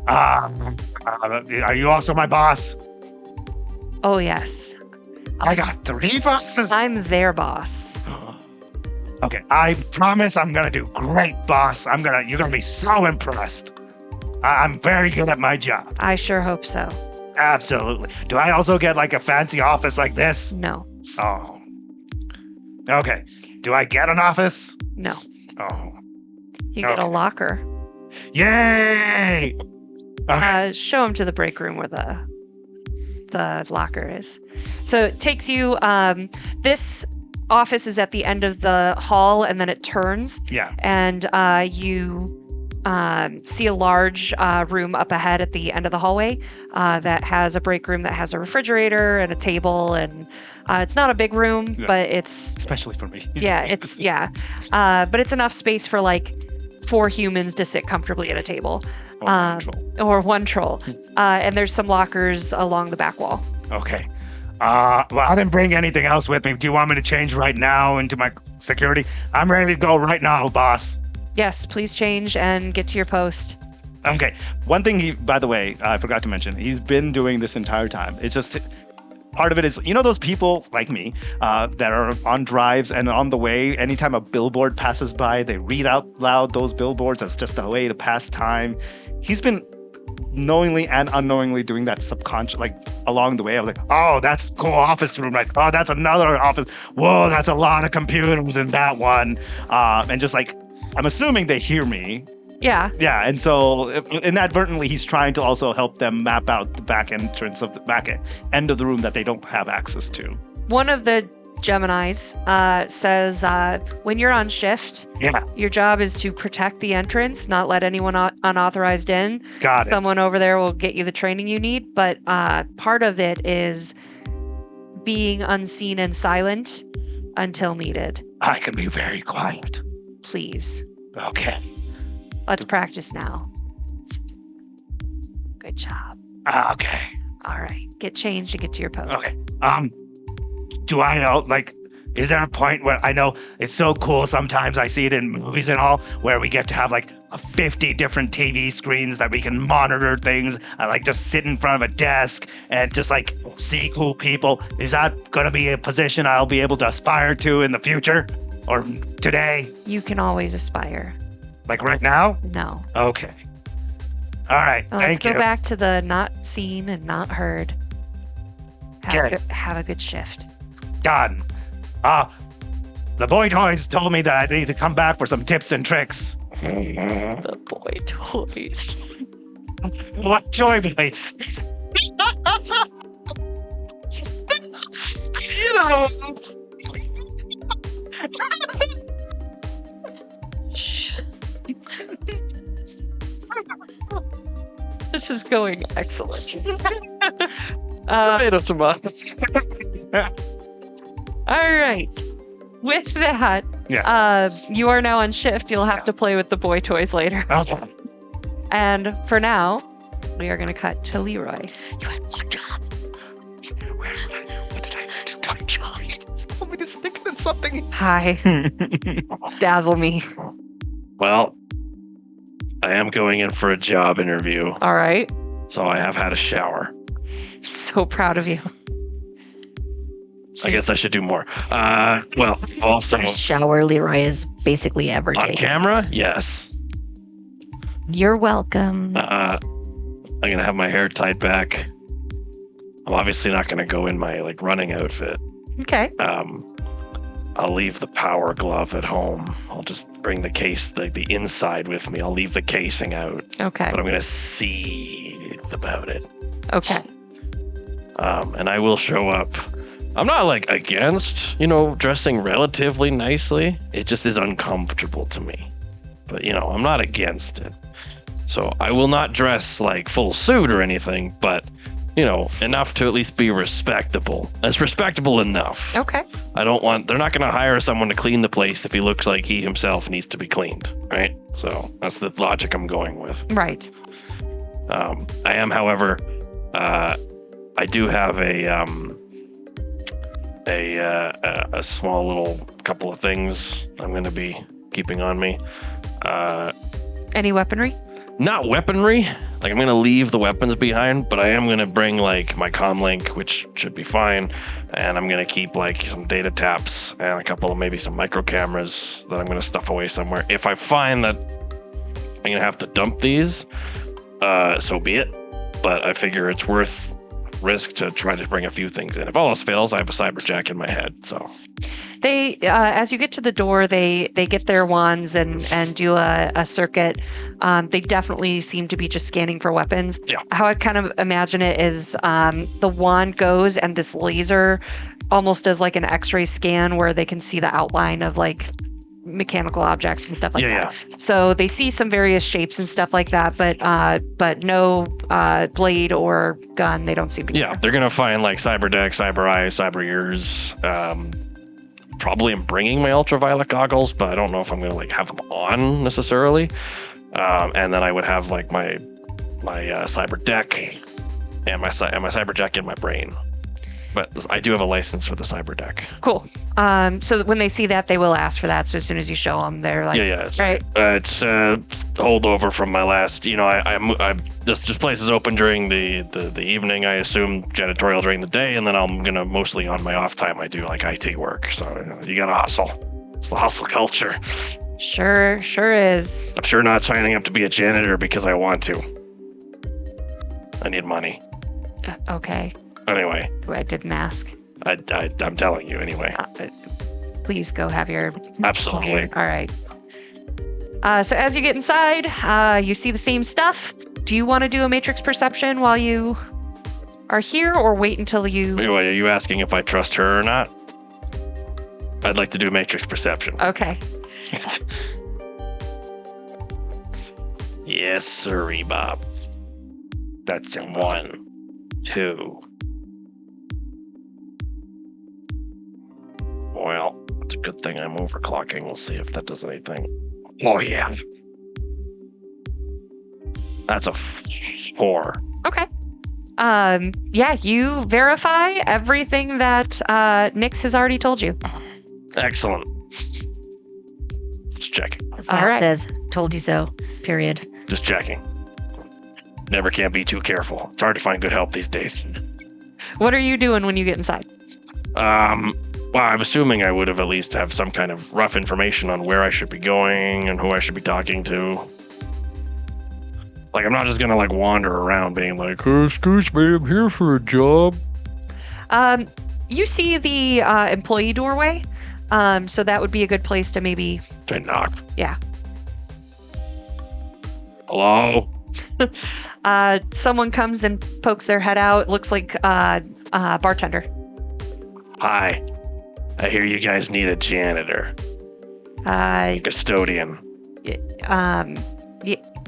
Are you also my boss? Oh yes, I got 3 bosses. I'm their boss. Okay, I promise I'm gonna do great, boss. You're gonna be so impressed. I'm very good at my job. I sure hope so. Absolutely. Do I also get like a fancy office like this? No, Oh. Okay. Do I get an office? no. Oh. You get a Okay. locker. Yay! Okay. Show him to the break room where the locker is. So it takes you. This office is at the end of the hall, and then it turns, Yeah. and you see a large room up ahead at the end of the hallway that has a break room that has a refrigerator and a table, and it's not a big room, Yeah. but it's Especially for me. but it's enough space for like 4 humans to sit comfortably at a table, or 1 troll. And there's some lockers along the back wall. Okay. Well, I didn't bring anything else with me. Do you want me to change right now into my security? I'm ready to go right now, boss. Yes, please change and get to your post. Okay. One thing by the way, I forgot to mention, he's been doing this entire time. It's just part of it is, those people like me that are on drives and on the way, anytime a billboard passes by, they read out loud those billboards as just a way to pass time. He's been knowingly and unknowingly doing that subconscious, like along the way. I was like, Oh, that's a cool office room. Like, oh, that's another office. Whoa, that's a lot of computers in that one. and just like, I'm assuming they hear me. Yeah. Yeah, and so inadvertently, he's trying to also help them map out the back entrance of the back end of the room that they don't have access to. One of the Geminis says when you're on shift, Yeah, your job is to protect the entrance, not let anyone unauthorized in. got it. Someone over there will get you the training you need, but part of it is being unseen and silent until needed. I can be very quiet. Please. Okay. Let's practice now. Good job. Okay. All right. Get changed and get to your post. Okay. Do I know, like, is there a point where I know it's so cool sometimes I see it in movies and all where we get to have like 50 different TV screens that we can monitor things. I like just sit in front of a desk and just like see cool people. Is that going to be a position I'll be able to aspire to in the future or today? You can always aspire. Like right now? No. Okay. All right. Let's Thank go you. back to the not seen and not heard. Okay. Have a good shift. Done. The boy toys told me that I need to come back for some tips and tricks. The boy toys. What joy, please? You know. This is going excellent. Tomato, tomatoes. All right. With that, you are now on shift. You'll have to play with the boy toys later. Okay. And for now, we are going to cut to Leroy. You had 1 job. What did I do? One job. Told me to stick in something. Hi. Dazzle me. Well, I am going in for a job interview. All right. So I have had a shower. So proud of you. I guess I should do more. Well, also First shower Leroy has basically ever on taken. camera, yes. You're welcome. I'm gonna have my hair tied back. I'm obviously not gonna go in my like running outfit. Okay. I'll leave the power glove at home. I'll just bring the case, the inside with me. I'll leave the casing out, Okay. but I'm gonna seethe about it. Okay. And I will show up. I'm not like against, dressing relatively nicely. It just is uncomfortable to me. But, I'm not against it. So I will not dress like full suit or anything, but, enough to at least be respectable. It's respectable enough. Okay. They're not going to hire someone to clean the place if he looks like he himself needs to be cleaned, right? So that's the logic I'm going with. Right. I am, however, I do have a small little couple of things I'm going to be keeping on me. Any weaponry? Not weaponry. Like I'm going to leave the weapons behind, but I am going to bring like my comlink, which should be fine. And I'm going to keep like some data taps and a couple of maybe some micro cameras that I'm going to stuff away somewhere. If I find that I'm going to have to dump these, so be it. But I figure it's worth risk to try to bring a few things in. If all else fails, I have a cyberjack in my head. So They, as you get to the door, they get their wands and do a circuit. They definitely seem to be just scanning for weapons. Yeah. How I kind of imagine it is the wand goes and this laser almost does like an X-ray scan where they can see the outline of like mechanical objects and stuff like that. So they see some various shapes and stuff like that, but no blade or gun. They don't seem to. Yeah, they're gonna find like cyber deck, cyber eyes, cyber ears. Probably I'm bringing my ultraviolet goggles, but I don't know if I'm gonna like have them on necessarily. And then I would have like my cyber deck and my cyber jack in my brain. But I do have a license for the cyber deck. Cool. So that when they see that, they will ask for that. So as soon as you show them, they're like, Yeah. It's, right. It's holdover from my last. This place is open during the evening. I assume janitorial during the day, and then I'm gonna mostly on my off time I do like IT work. So you gotta hustle. It's the hustle culture. Sure is. I'm sure not signing up to be a janitor because I want to. I need money. Okay. Anyway, I didn't ask. I'm telling you anyway. Please go have your. Absolutely. All right. So as you get inside, you see the same stuff. Do you want to do a matrix perception while you are here, or wait until you? Wait, are you asking if I trust her or not? I'd like to do matrix perception. Okay. Yes, sirree, Bob. That's a 1, 2. Well, it's a good thing I'm overclocking. We'll see if that does anything. Oh, yeah. That's a 4. Okay. Yeah, you verify everything that Nix has already told you. Excellent. Just checking. All right. Says, told you so, period. Just checking. Never can't be too careful. It's hard to find good help these days. What are you doing when you get inside? Well, I'm assuming I would have at least have some kind of rough information on where I should be going and who I should be talking to. Like, I'm not just gonna like wander around being like, "Oh, excuse me, I'm here for a job." You see the employee doorway, so that would be a good place to maybe. To knock. Yeah. Hello? Someone comes and pokes their head out. Looks like bartender. Hi. I hear you guys need a janitor. Custodian.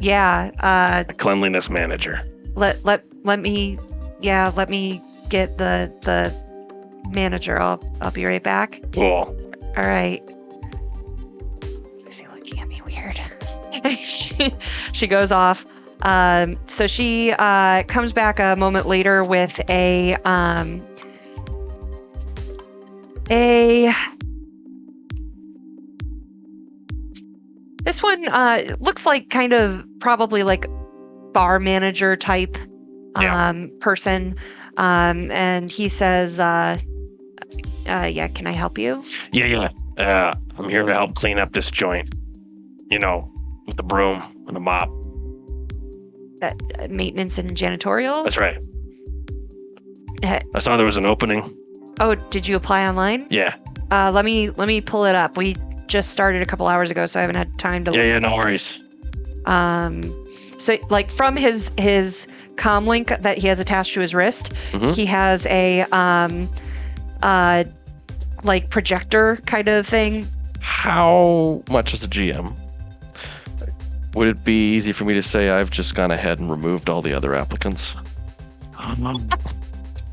Yeah. A cleanliness manager. Let me get the manager. I'll be right back. Cool. All right. Is he looking at me weird? She goes off. So she comes back a moment later with a this one looks like kind of probably like bar manager type person, and he says, "Yeah, can I help you?" Yeah. I'm here to help clean up this joint. With the broom and the mop. Maintenance and janitorial. That's right. Eh, I saw there was an opening. Oh, did you apply online? Yeah. Let me pull it up. We just started a couple hours ago, so I haven't had time to. Yeah, no worries. So like from his comm link that he has attached to his wrist, he has a like projector kind of thing. How much is the GM? Would it be easy for me to say I've just gone ahead and removed all the other applicants?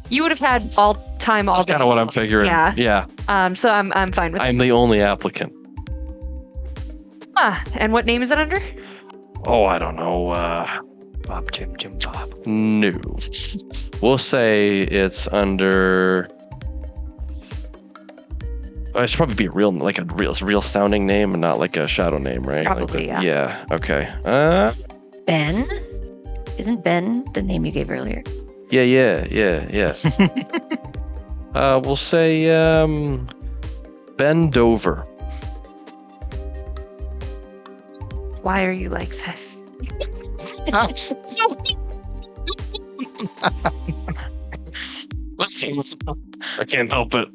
You would have had all day. That's kind of what I'm figuring. Yeah. So I'm fine with. I'm the only applicant. And what name is it under? Oh, I don't know. Bob, Jim, Bob. No. We'll say it's under. It should probably be a real sounding name and not like a shadow name, right? Probably, yeah. Yeah. Okay. Ben? Isn't Ben the name you gave earlier? Yeah. We'll say Ben Dover. Why are you like this? Listen, I can't help it.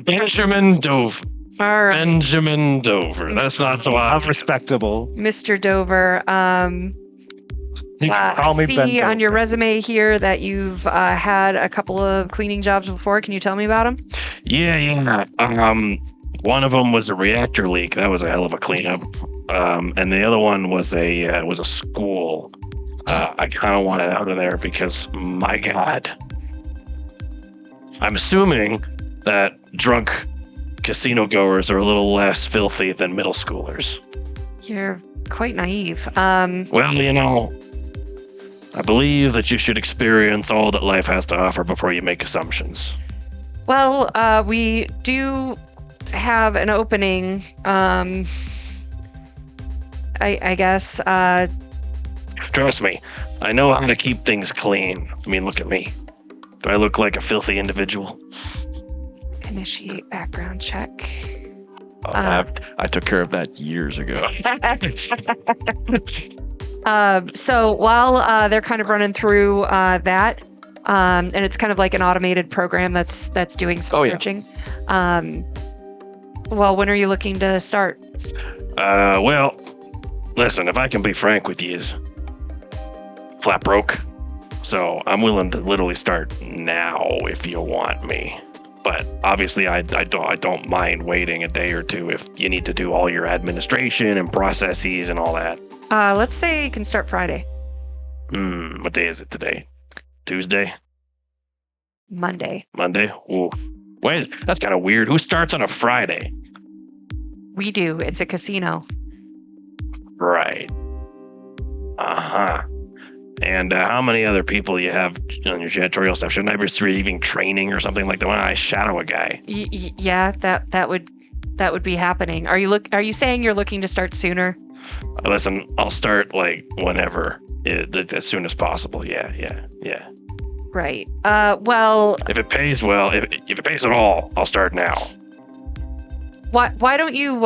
Benjamin Dover. All right, Benjamin Dover. That's not so obvious. Respectable. Mr. Dover. You can call me I see Ben on your Dover. resume here that you've had a couple of cleaning jobs before. Can you tell me about them? Yeah. One of them was a reactor leak. That was a hell of a cleanup. And the other one was a school. I kind of wanted out of there because, my God, I'm assuming that drunk casino goers are a little less filthy than middle schoolers. You're quite naive. Well, I believe that you should experience all that life has to offer before you make assumptions. Well, we do have an opening. I guess. Trust me, I know how to keep things clean. I mean, look at me. Do I look like a filthy individual? Initiate background check. I took care of that years ago. So while they're kind of running through that, and it's kind of like an automated program that's doing some searching. Well, when are you looking to start? Well, listen, if I can be frank with you, flat broke. So I'm willing to literally start now if you want me. But obviously, I don't mind waiting a day or two if you need to do all your administration and processes and all that. Let's say you can start Friday. What day is it today? Tuesday? Monday. Monday? Oof. Wait, that's kind of weird. Who starts on a Friday? We do. It's a casino. Right. Uh-huh. And how many other people you have on your janitorial staff? Shouldn't I be receiving training or something like that when I shadow a guy? Yeah, that would be happening. Are you saying you're looking to start sooner? Listen, I'll start like whenever, as soon as possible. Yeah. Right. Well, If it pays well, if it pays at all, I'll start now. why don't you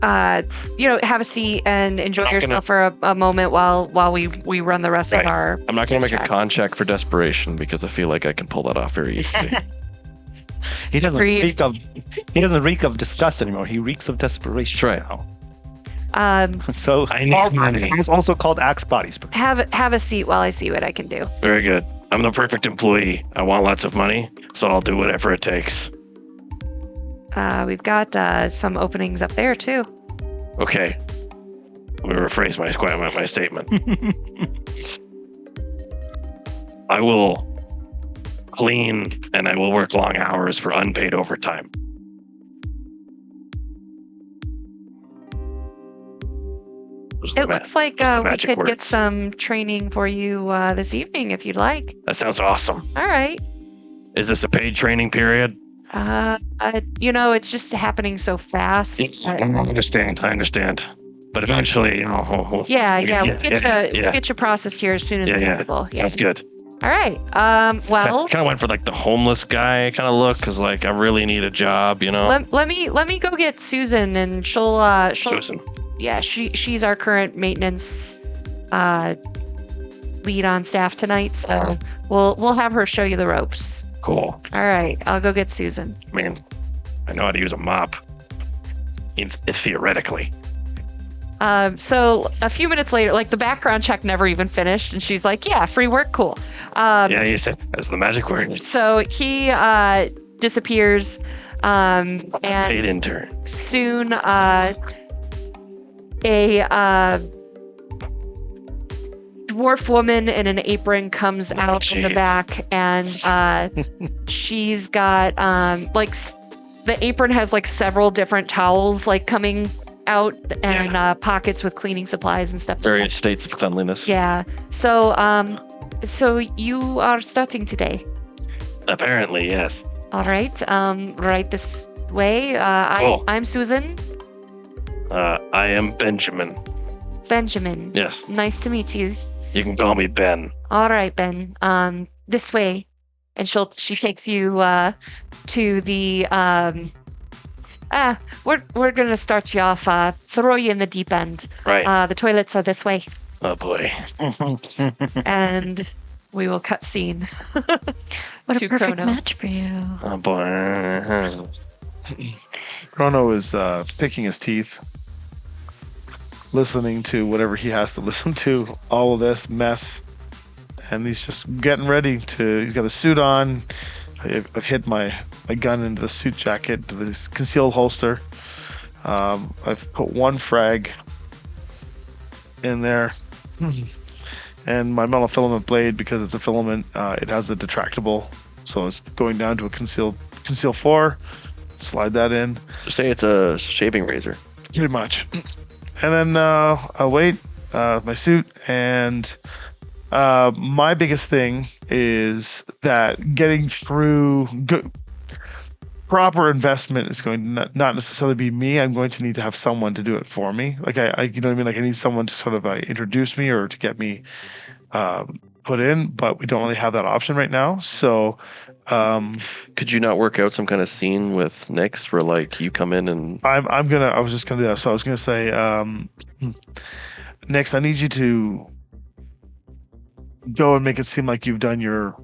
have a seat and enjoy yourself for a moment while we run the rest of our. I'm not going to make a checks. con check for desperation because I feel like I can pull that off very easily. He doesn't Agreed. reek of disgust anymore. He reeks of desperation. That's right. Now. So I need money. it's also called Axe Body Spray. Have a seat while I see what I can do. Very good. I'm the perfect employee. I want lots of money, so I'll do whatever it takes. We've got some openings up there too. Okay. Let me rephrase my statement. I will clean and I will work long hours for unpaid overtime. It looks like those are the we magic could get words. some training for you this evening if you'd like. That sounds awesome. All right. Is this a paid training period? It's just happening so fast. I understand. but eventually, you know. Yeah, we'll get yeah. you processed here as soon as possible. Yeah. Sounds good. All right. Well, Kind of went for like the homeless guy kind of look, cause like I really need a job, you know. let me go get Susan, and she'll Susan. yeah, she's our current maintenance lead on staff tonight, so we'll have her show you the ropes. Cool. All right, I'll go get Susan. I mean, I know how to use a mop. Theoretically. So a few minutes later, like the background check never even finished, and she's like, "Yeah, free work, cool." Yeah, you said that's the magic word. So he disappears, and Paid intern. soon a dwarf woman in an apron comes out from the jeez. back, and she's got the apron has like several different towels like coming out, and pockets with cleaning supplies and stuff. Various states of cleanliness. Yeah. So so you are starting today. Apparently, yes. All right. Right this way. Cool. I'm Susan. I am Benjamin. Benjamin. Yes. Nice to meet you. You can call me Ben. All right, Ben. This way, and she takes you to the we're gonna start you off. Throw you in the deep end. Right. The toilets are this way, Oh boy. and we will cut scene. What To a perfect Chrono. match for you. Oh boy. Chrono is picking his teeth, listening to whatever he has to listen to, all of this mess, and he's just getting ready to. He's got a suit on. I've hid my gun into the suit jacket, to this concealed holster. I've put one frag in there, and my monofilament blade, because it's a filament, it has a detractable, so it's going down to a conceal 4. Slide that in. Say it's a shaving razor. Pretty much. And then I'll wait, my suit, and my biggest thing is that getting through proper investment is going to not necessarily be me. I'm going to need to have someone to do it for me. Like I you know what I mean? Like I need someone to sort of introduce me or to get me put in, but we don't really have that option right now. So Could you not work out some kind of scene with Nyx where like you come in and I was just gonna do that. So I was gonna say, Nyx, I need you to go and make it seem like you've done your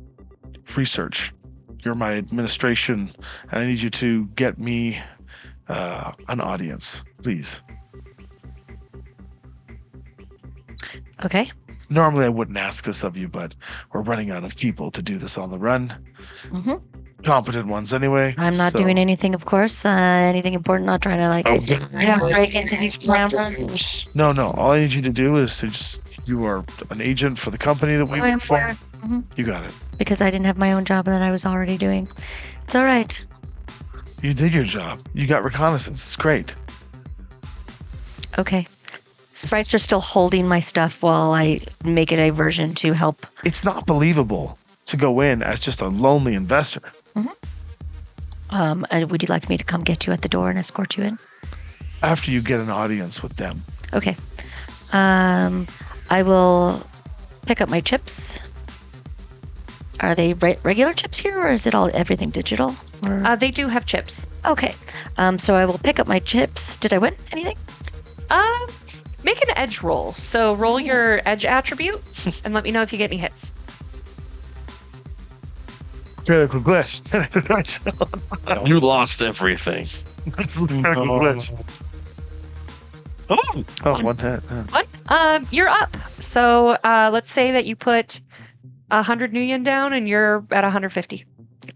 research. You're my administration, and I need you to get me an audience, please. Okay. Normally I wouldn't ask this of you, but we're running out of people to do this on the run. hmm Competent ones anyway. I'm not so- doing anything, of course. Anything important. Not trying to break into these cameras. No. All I need you to do is to you are an agent for the company that we work for. You got it. Because I didn't have my own job that I was already doing. It's all right. You did your job. You got reconnaissance. It's great. Okay. Sprites are still holding my stuff while I make a diversion to help. It's not believable to go in as just a lonely investor. Would you like me to come get you at the door and escort you in? After you get an audience with them. Okay. I will pick up my chips. Are they regular chips here, or is it everything digital? Or... They do have chips. Okay. So I will pick up my chips. Did I win anything? Make an edge roll. So roll your edge attribute and let me know if you get any hits. Critical glitch. you lost everything. Critical glitch. Oh, one hit. Yeah. You're up. So let's say that you put 100 new yen down and you're at 150.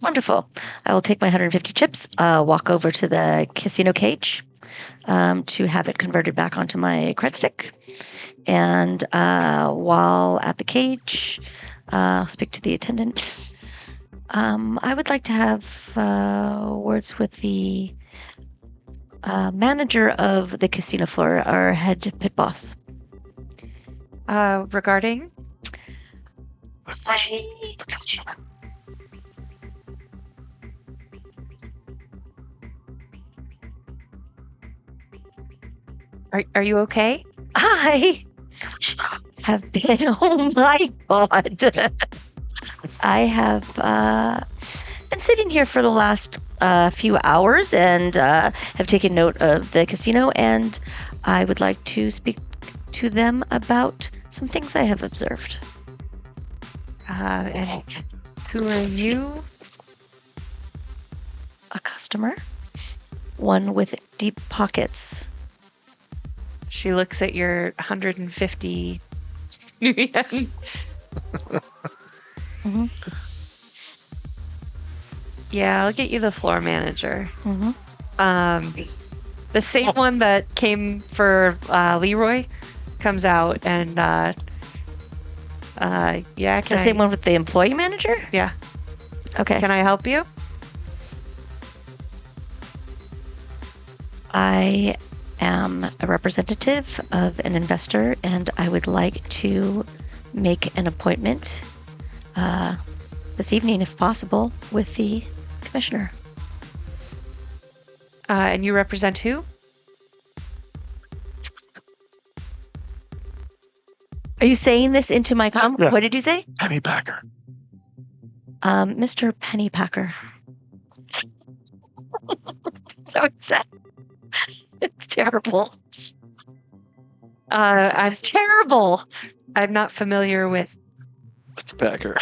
Wonderful. I will take my 150 chips, walk over to the casino cage to have it converted back onto my cred stick. And while at the cage, I'll speak to the attendant. I would like to have words with the manager of the casino floor, our head pit boss. Regarding? Are you okay? I have been. Oh my god! I have been sitting here for the last few hours and have taken note of the casino, and I would like to speak to them about some things I have observed. And who are you? A customer, one with deep pockets. She looks at your 150 yen. Mhm. Yeah, I'll get you the floor manager. Mhm. The same one that came for Leroy comes out and yeah, The same one with the employee manager. Yeah. Okay. Can I help you? I am a representative of an investor, and I would like to make an appointment this evening, if possible, with the commissioner. And you represent who? Are you saying this into my com? Yeah. What did you say? Pennypacker. Mr. Pennypacker. So sad. It's terrible. I'm Terrible. I'm not familiar with Mr. Packer.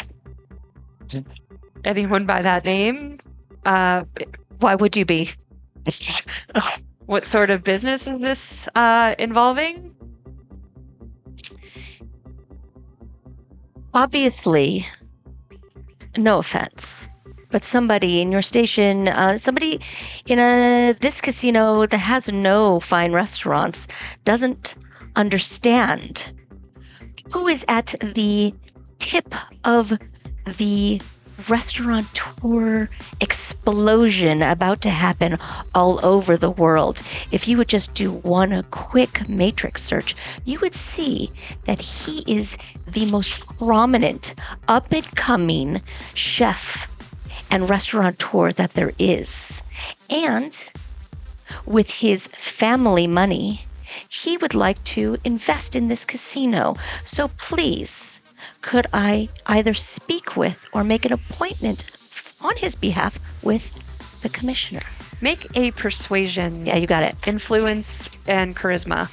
anyone by that name. Why would you be? What sort of business is this involving? Obviously, no offense, but somebody in your station, somebody in this casino that has no fine restaurants doesn't understand who is at the tip of the restaurateur explosion about to happen all over the world. If you would just do one quick matrix search, you would see that he is the most prominent up and coming chef and restaurateur that there is. And with his family money, he would like to invest in this casino. So please, could I either speak with or make an appointment on his behalf with the commissioner? Make a persuasion, Yeah, you got it. influence, and charisma.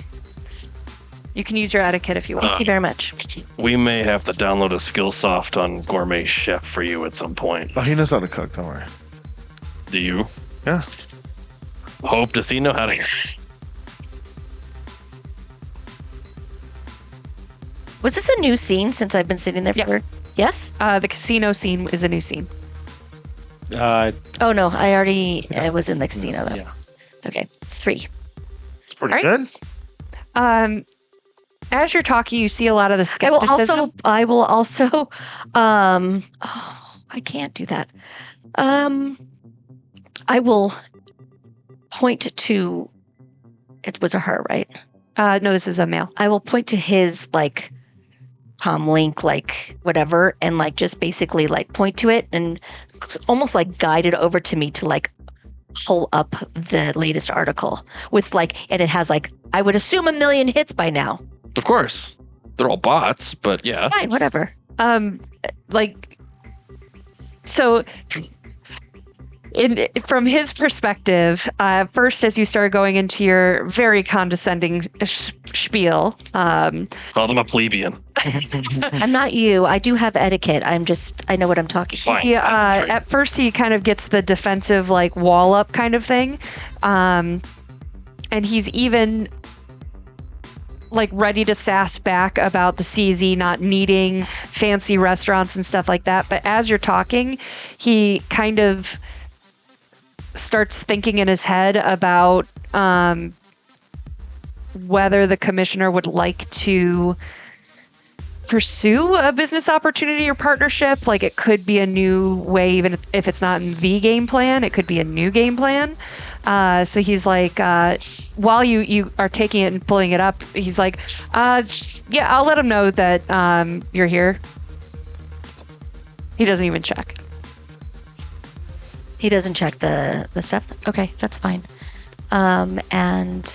You can use your etiquette if you want. Thank you very much. We may have to download a Skillsoft on Gourmet Chef for you at some point. Oh, he knows how to cook. Don't worry. Do you? Yeah. Hope does he know how to? Was this a new scene since I've been sitting there Yeah. for... Yes? The casino scene is a new scene. Oh, no. I already was in the casino, though. Yeah. Okay. 3. It's pretty All right. good. As you're talking, you see a lot of the skepticism. I will also, oh, I can't do that. I will point to, it was a her, right? No, this is a male. I will point to his, like, comm link, like, whatever, and, like, just basically, like, point to it and almost, like, guide it over to me to, like, pull up the latest article with, like, and it has, like, I would assume 1 million hits by now. Of course. They're all bots, but yeah. Fine, whatever. So from his perspective, first, as you start going into your very condescending spiel, Call them a plebeian. I'm not you. I do have etiquette. I know what I'm talking about. Fine. he, that's right. at first he kind of gets the defensive, like, wall up kind of thing. And he's even, like, ready to sass back about the CZ not needing fancy restaurants and stuff like that. But as you're talking, he kind of starts thinking in his head about whether the commissioner would like to pursue a business opportunity or partnership. Like, it could be a new way, even if it's not in the game plan, it could be a new game plan. So he's like, while you are taking it and pulling it up, he's like, yeah, I'll let him know that you're here. He doesn't even check. He doesn't check the stuff? Okay, that's fine. And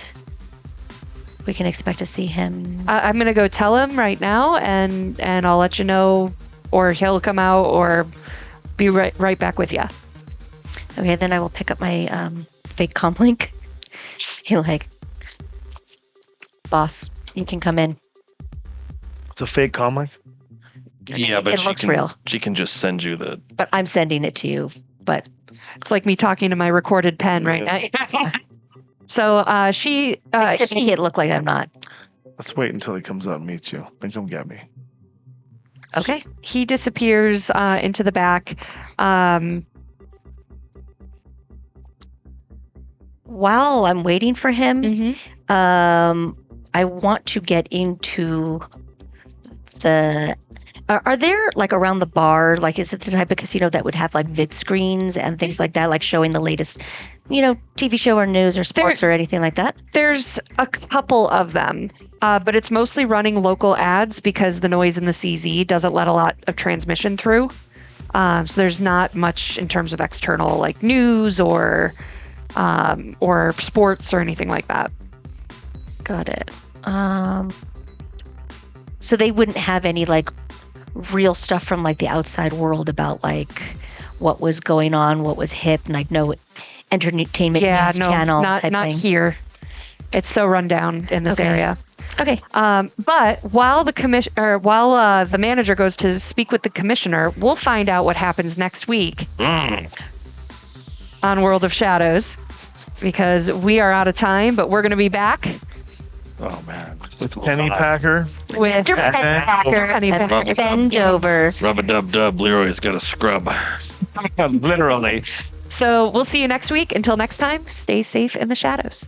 we can expect to see him. I'm gonna go tell him right now, and I'll let you know, or he'll come out, or be right back with you. Okay, then I will pick up my fake comlink. He'll like, boss, you can come in. It's a fake comlink. Yeah, but It looks real. She can just send you the. But I'm sending it to you. But It's like me talking to my recorded pen right now. So she to make it look like I'm not. Let's wait until he comes out and meets you. Then come get me. Okay. he disappears into the back. While I'm waiting for him, Mhm. I want to get into the. Are there like around the bar? Like, is it the type of casino that would have like vid screens and things like that, like showing the latest, TV show or news or sports or anything like that? There's a couple of them, but it's mostly running local ads because the noise in the CZ doesn't let a lot of transmission through. So there's not much in terms of external like news or sports or anything like that. Got it. So they wouldn't have any like real stuff from like the outside world about like what was going on, what was hip, and like no entertainment news channel not type thing. here. It's so run down in this Okay. area. Okay. But while the manager goes to speak with the commissioner, we'll find out what happens next week on World of Shadows, because we are out of time, but we're going to be back Oh man. With Penny Packer. with Mr. Penpacker, Penny Packer. bend over. Rub-a-dub-dub. Leroy's got a scrub. Literally. So we'll see you next week. Until next time, stay safe in the shadows.